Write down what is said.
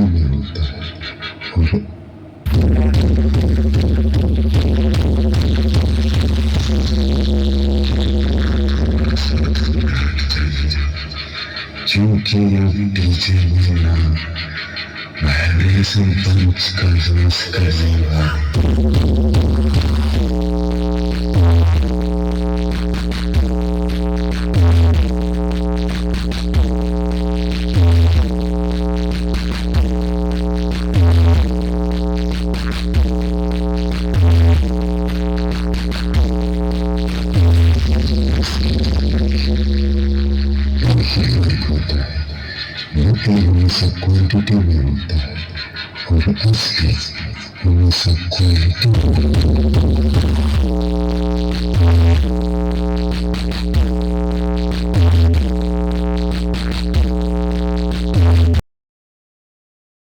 में होता है और क्योंकि अब डीजे में ना वाइब्रेशन पंच का जोश करेगा। होता है लेकिन हमेशा क्वांटिटी में होता है और असली हमेशा क्वालिटी में होता है।